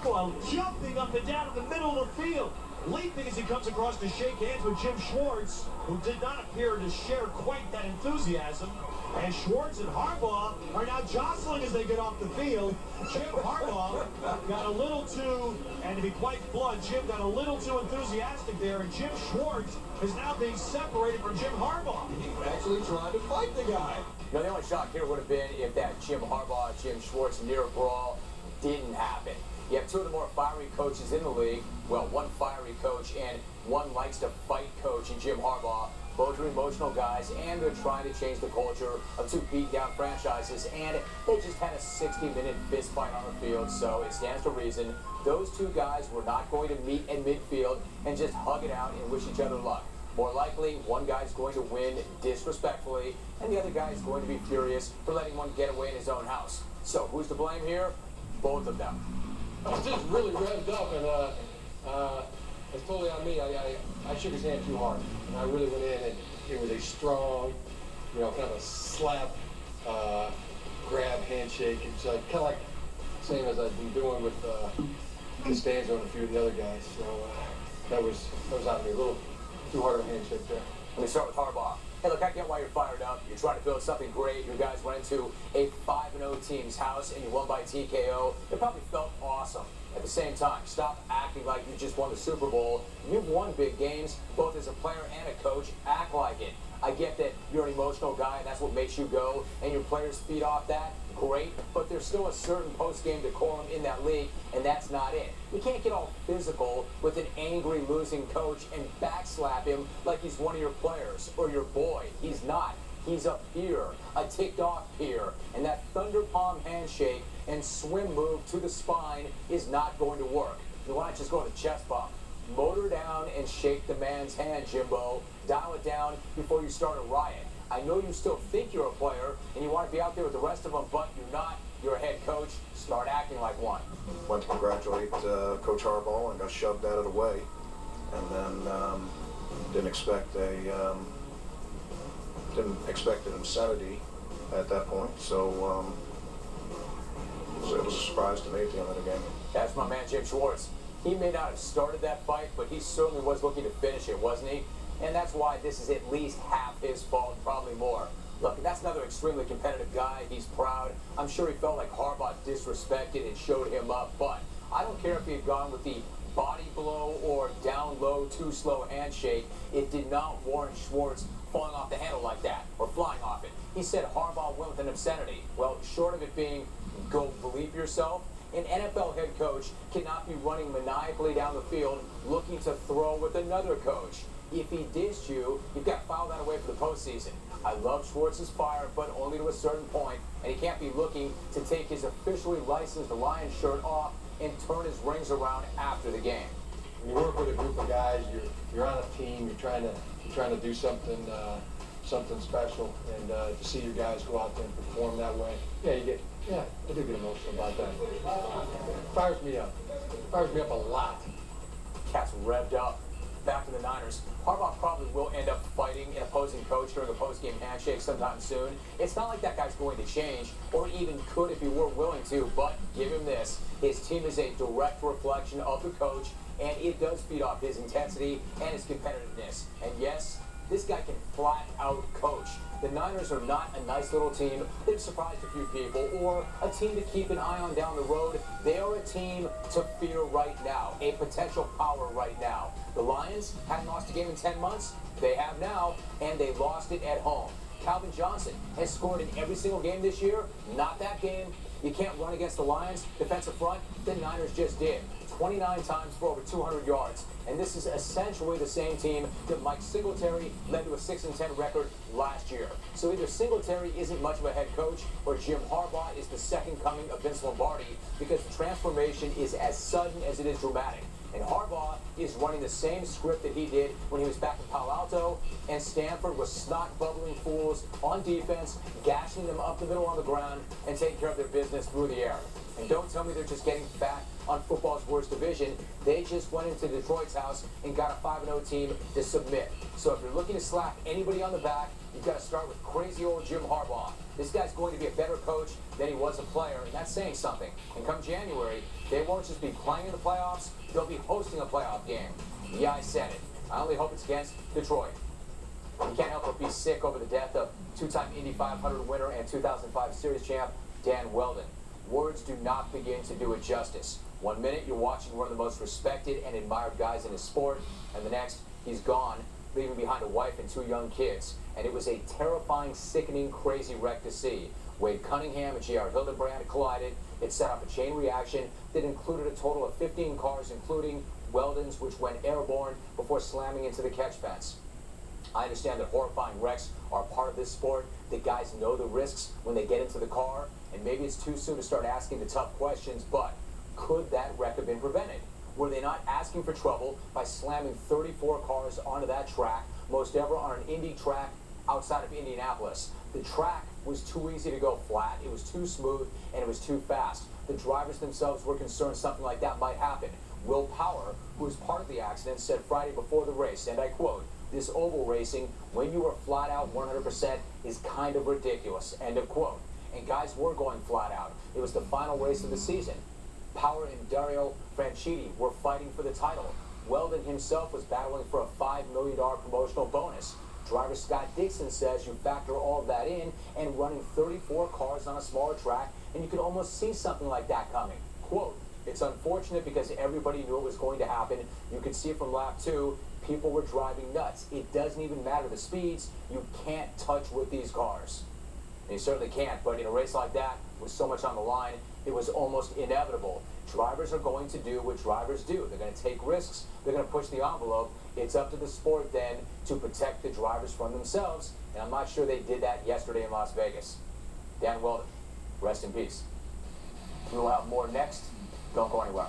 Harbaugh jumping up and down in the middle of the field, leaping as he comes across to shake hands with Jim Schwartz, who did not appear to share quite that enthusiasm. And Schwartz and Harbaugh are now jostling as they get off the field. Jim Harbaugh got a little too, and to be quite blunt, Jim got a little too enthusiastic there, and Jim Schwartz is now being separated from Jim Harbaugh. He's actually trying to fight the guy. No, the only shock here would have been if that Jim Harbaugh-Jim Schwartz near brawl didn't happen. You have two of the more fiery coaches in the league. Well, one fiery coach and one likes to fight coach in Jim Harbaugh. Both are emotional guys, and they're trying to change the culture of two beat-down franchises, and they just had a 60-minute fist fight on the field, so it stands to reason those two guys were not going to meet in midfield and just hug it out and wish each other luck. More likely, one guy's going to win disrespectfully, and the other guy is going to be furious for letting one get away in his own house. So who's to blame here? Both of them. I was just really revved up, and it's totally on me. I shook his hand too hard, and I really went in, and it was a strong, kind of a slap, grab handshake. It's kind of like the same as I've been doing with Costanzo and a few of the other guys. So that was on me. A little too hard of a handshake there. Let me start with Harbaugh. Hey, look, I get why you're fired up. You're trying to build something great. You guys went into a 5-0 team's house and you won by TKO. It probably felt awesome. At the same time, stop acting like you just won the Super Bowl. You've won big games, both as a player and a coach. Act like it. I get that you're an emotional guy, and that's what makes you go, and your players feed off that. Great, but there's still a certain post-game decorum in that league, and that's not it. You can't get all physical with an angry losing coach and backslap him like he's one of your players or your boy. He's not. He's a peer, a ticked-off peer, and that thunder palm handshake and swim move to the spine is not going to work. You want to just go to the chest bump. Motor down and shake the man's hand, Jimbo. Dial it down before you start a riot. I know you still think you're a player and you want to be out there with the rest of them, but you're not. You're a head coach. Start acting like one. Went to congratulate Coach Harbaugh and got shoved out of the way, and then didn't expect an insanity at that point. So it was a surprise to me at the end of the game. That's my man Jim Schwartz. He may not have started that fight, but he certainly was looking to finish it, wasn't he? And that's why this is at least half his fault, probably more. Look, that's another extremely competitive guy. He's proud. I'm sure he felt like Harbaugh disrespected and showed him up, but I don't care if he had gone with the body blow or down low, too slow handshake. It did not warrant Schwartz falling off the handle like that or flying off it. He said Harbaugh went with an obscenity. Well, short of it being go believe yourself, an NFL head coach cannot be running maniacally down the field looking to throw with another coach. If he dissed you, you've got to file that away for the postseason. I love Schwartz's fire, but only to a certain point, and he can't be looking to take his officially licensed Lions shirt off and turn his rings around after the game. When you work with a group of guys, you're on a team. You're trying to do something special, and to see your guys go out there and perform that way, I do get emotional about that. Fires me up a lot. Cat's revved up. Back to the Niners. Harbaugh probably will end up fighting an opposing coach during a post-game handshake sometime soon. It's not like that guy's going to change, or even could if he were willing to, but give him this. His team is a direct reflection of the coach, and it does feed off his intensity and his competitiveness. And yes, this guy can flat out coach. The Niners are not a nice little team. They've surprised a few people, or a team to keep an eye on down the road. They are a team to fear right now, a potential power right now. The Lions hadn't lost a game in 10 months. They have now, and they lost it at home. Calvin Johnson has scored in every single game this year. Not that game. You can't run against the Lions defensive front. The Niners just did. 29 times for over 200 yards. And this is essentially the same team that Mike Singletary led to a 6-10 record last year. So either Singletary isn't much of a head coach, or Jim Harbaugh is the second coming of Vince Lombardi, because the transformation is as sudden as it is dramatic. And Harbaugh is running the same script that he did when he was back in Palo Alto, and Stanford was snot-bubbling fools on defense, gashing them up the middle on the ground, and taking care of their business through the air. And don't tell me they're just getting back on football's worst division. They just went into Detroit's house and got a 5-0 team to submit. So if you're looking to slap anybody on the back, you've got to start with crazy old Jim Harbaugh. This guy's going to be a better coach than he was a player, and that's saying something. And come January, they won't just be playing in the playoffs, they'll be hosting a playoff game. Yeah, I said it. I only hope it's against Detroit. You can't help but be sick over the death of two-time Indy 500 winner and 2005 Series champ Dan Wheldon. Words do not begin to do it justice. 1 minute, you're watching one of the most respected and admired guys in his sport, and the next, he's gone, leaving behind a wife and 2 young kids. And it was a terrifying, sickening, crazy wreck to see. Wade Cunningham and J.R. Hildebrand collided. It set off a chain reaction that included a total of 15 cars, including Wheldon's, which went airborne before slamming into the catch fence. I understand that horrifying wrecks are part of this sport. The guys know the risks when they get into the car, and maybe it's too soon to start asking the tough questions, but could that wreck have been prevented? Were they not asking for trouble by slamming 34 cars onto that track, most ever on an Indy track outside of Indianapolis? The track was too easy to go flat, it was too smooth, and it was too fast. The drivers themselves were concerned something like that might happen. Will Power, who was part of the accident, said Friday before the race, and I quote, "This oval racing, when you are flat out 100%, is kind of ridiculous," end of quote. And guys were going flat out. It was the final race of the season. Power and Dario Franchitti were fighting for the title. Wheldon himself was battling for a $5 million promotional bonus. Driver Scott Dixon says you factor all of that in, and running 34 cars on a smaller track, and you could almost see something like that coming. Quote, "It's unfortunate because everybody knew it was going to happen. You could see it from lap 2. People were driving nuts. It doesn't even matter the speeds. You can't touch with these cars." And you certainly can't, but in a race like that, with so much on the line, it was almost inevitable. Drivers are going to do what drivers do. They're going to take risks. They're going to push the envelope. It's up to the sport then to protect the drivers from themselves, and I'm not sure they did that yesterday in Las Vegas. Dan Wheldon, rest in peace. We'll have more next. Don't go anywhere.